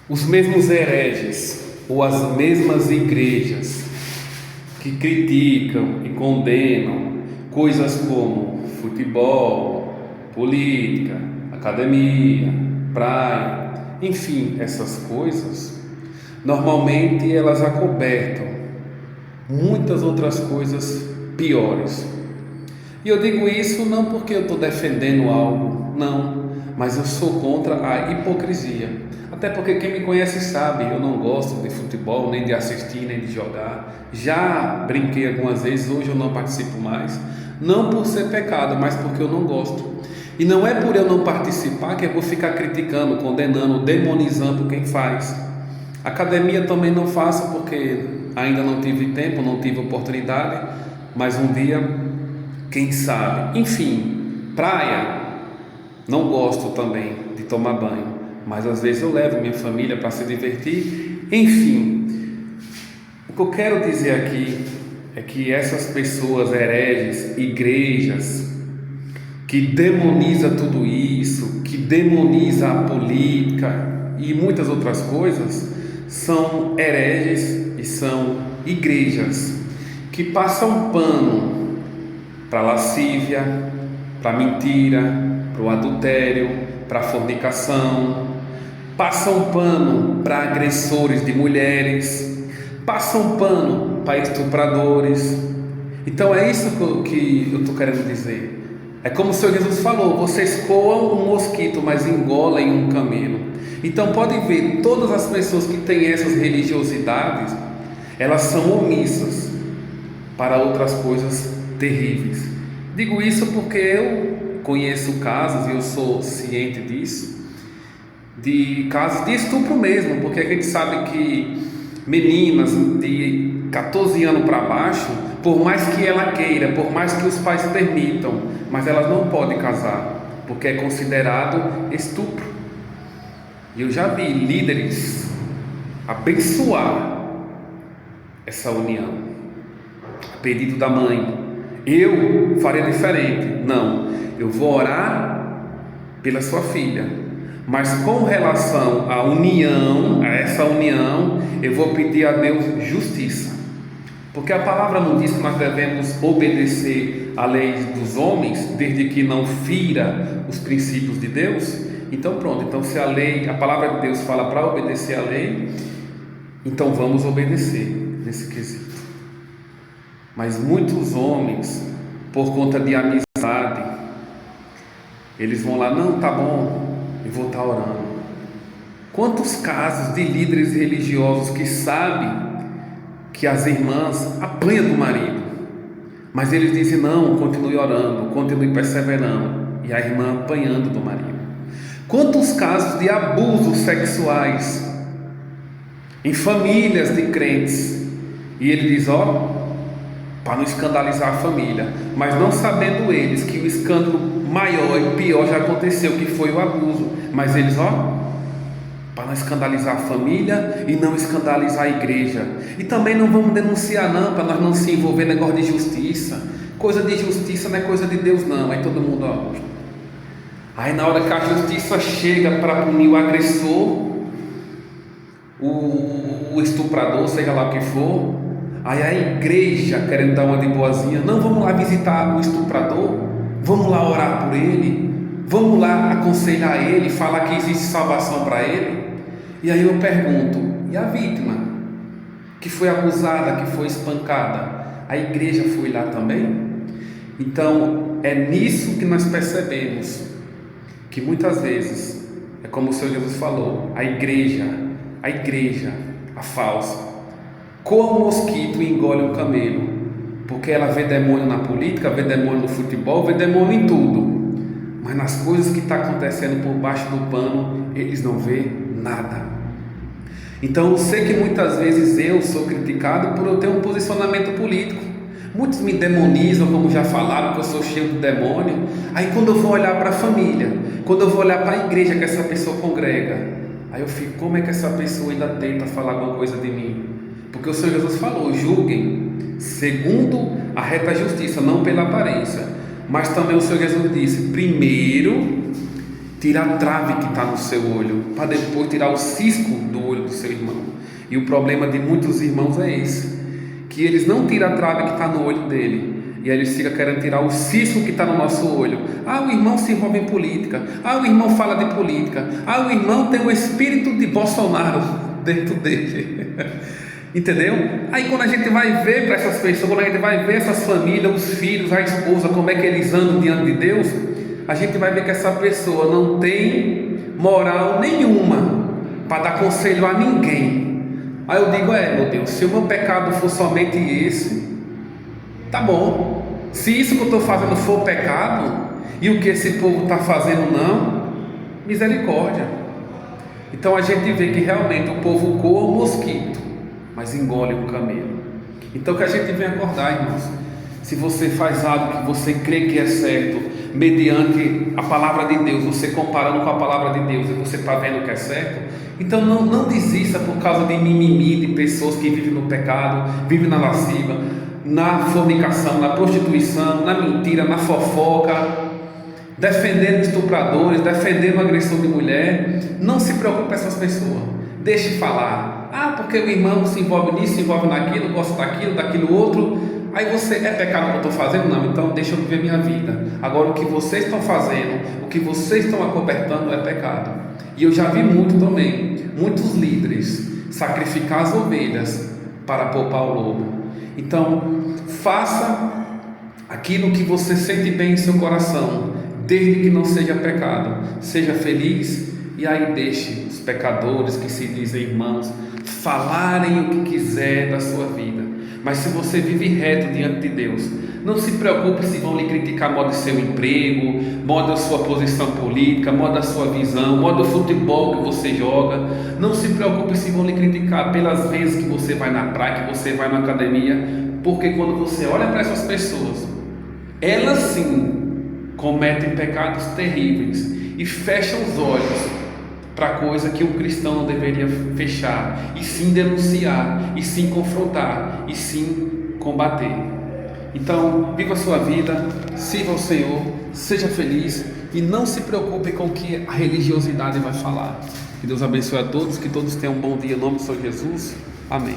Os mesmos hereges ou as mesmas igrejas que criticam e condenam coisas como futebol, política, academia, praia, enfim, essas coisas, normalmente elas acobertam muitas outras coisas piores. E eu digo isso não porque eu estou defendendo algo, não, mas eu sou contra a hipocrisia. Até porque quem me conhece sabe, eu não gosto de futebol, nem de assistir, nem de jogar. Já brinquei algumas vezes, hoje eu não participo mais. Não por ser pecado, mas porque eu não gosto. E não é por eu não participar que eu vou ficar criticando, condenando, demonizando quem faz. Academia também não faço porque ainda não tive tempo, não tive oportunidade, mas um dia, quem sabe. Enfim, praia, não gosto também de tomar banho, mas às vezes eu levo minha família para se divertir. Enfim, o que eu quero dizer aqui é que essas pessoas hereges, igrejas, que demoniza tudo isso, que demoniza a política e muitas outras coisas, são hereges e são igrejas que passam pano para lascívia, para mentira, para o adultério, para a fornicação, passam pano para agressores de mulheres, passam pano para estupradores. Então é isso que eu estou querendo dizer. É como o Senhor Jesus falou: vocês coam um mosquito, mas engolem um camelo. Então podem ver, todas as pessoas que têm essas religiosidades, elas são omissas para outras coisas terríveis. Digo isso porque eu conheço casos, e eu sou ciente disso, de casos de estupro mesmo, porque a gente sabe que meninas de 14 anos para baixo, por mais que ela queira, por mais que os pais permitam, mas elas não podem casar, porque é considerado estupro. E eu já vi líderes abençoar essa união, a pedido da mãe. Eu faria diferente. Não, eu vou orar pela sua filha, mas com relação à união, a essa união, eu vou pedir a Deus justiça, porque a palavra não diz que nós devemos obedecer à lei dos homens, desde que não fira os princípios de Deus. Então pronto, então se a palavra de Deus fala para obedecer à lei, então vamos obedecer nesse quesito. Mas muitos homens, por conta de amizade, eles vão lá: não, tá bom, eu vou estar orando. Quantos casos de líderes religiosos que sabem que as irmãs apanham do marido, mas eles dizem: não, continue orando, continue perseverando, e a irmã apanhando do marido. Quantos casos de abusos sexuais em famílias de crentes, e ele diz: para não escandalizar a família, mas não sabendo eles que o escândalo maior e pior já aconteceu, que foi o abuso, mas eles para não escandalizar a família e não escandalizar a igreja. E também não vamos denunciar não, para nós não se envolver em negócio de justiça. Coisa de justiça não é coisa de Deus não. Aí todo mundo aí na hora que a justiça chega para punir o agressor, o estuprador, seja lá o que for, aí a igreja querendo dar uma de boazinha: não, vamos lá visitar o estuprador, vamos lá orar por ele, vamos lá aconselhar ele, falar que existe salvação para ele. E aí eu pergunto: e a vítima que foi abusada, que foi espancada, a igreja foi lá também? Então é nisso que nós percebemos que muitas vezes é como o Senhor Jesus falou: a igreja, a falsa, coa um mosquito e engole um camelo, porque ela vê demônio na política, vê demônio no futebol, vê demônio em tudo, mas nas coisas que está acontecendo por baixo do pano, eles não vê nada. Então eu sei que muitas vezes eu sou criticado por eu ter um posicionamento político. Muitos me demonizam, como já falaram, que eu sou cheio de demônio. Aí quando eu vou olhar para a família, quando eu vou olhar para a igreja que essa pessoa congrega, aí eu fico: como é que essa pessoa ainda tenta falar alguma coisa de mim? Porque o Senhor Jesus falou: julguem segundo a reta justiça, não pela aparência. Mas também o Senhor Jesus disse: primeiro tirar a trave que está no seu olho, para depois tirar o cisco do olho do seu irmão. E o problema de muitos irmãos é esse, que eles não tiram a trave que está no olho dele, e aí eles ficam querendo tirar o cisco que está no nosso olho. O irmão se envolve em política, o irmão fala de política, o irmão tem o espírito de Bolsonaro dentro dele. Entendeu? Aí quando a gente vai ver para essas pessoas, quando a gente vai ver essas famílias, os filhos, a esposa, como é que eles andam diante de Deus, a gente vai ver que essa pessoa não tem moral nenhuma para dar conselho a ninguém. Aí eu digo, meu Deus, se o meu pecado for somente esse, tá bom. Se isso que eu estou fazendo for pecado, e o que esse povo está fazendo não, misericórdia. Então a gente vê que realmente o povo coa o mosquito, mas engole um camelo. Então que a gente venha acordar, irmãos. Se você faz algo que você crê que é certo, mediante a palavra de Deus, você comparando com a palavra de Deus, e você está vendo que é certo, então não desista por causa de mimimi, de pessoas que vivem no pecado, vivem na lasciva, na fornicação, na prostituição, na mentira, na fofoca, defendendo estupradores, defendendo agressão de mulher. Não se preocupe com essas pessoas, deixe falar. Porque o irmão se envolve nisso, se envolve naquilo, gosta daquilo outro. Aí você, é pecado que eu estou fazendo? Não, então deixa eu viver minha vida. Agora o que vocês estão fazendo, o que vocês estão acobertando é pecado. E eu já vi muito também, muitos líderes sacrificar as ovelhas para poupar o lobo. Então faça aquilo que você sente bem em seu coração, desde que não seja pecado. Seja feliz, e aí deixe os pecadores que se dizem irmãos falarem o que quiser da sua vida. Mas se você vive reto diante de Deus, não se preocupe se vão lhe criticar modo do seu emprego, modo da sua posição política, modo da sua visão, modo do futebol que você joga. Não se preocupe se vão lhe criticar pelas vezes que você vai na praia, que você vai na academia, porque quando você olha para essas pessoas, elas sim cometem pecados terríveis e fecham os olhos para coisa que um cristão não deveria fechar, e sim denunciar, e sim confrontar, e sim combater. Então viva a sua vida, sirva ao Senhor, seja feliz e não se preocupe com o que a religiosidade vai falar. Que Deus abençoe a todos, que todos tenham um bom dia em nome do Senhor Jesus. Amém.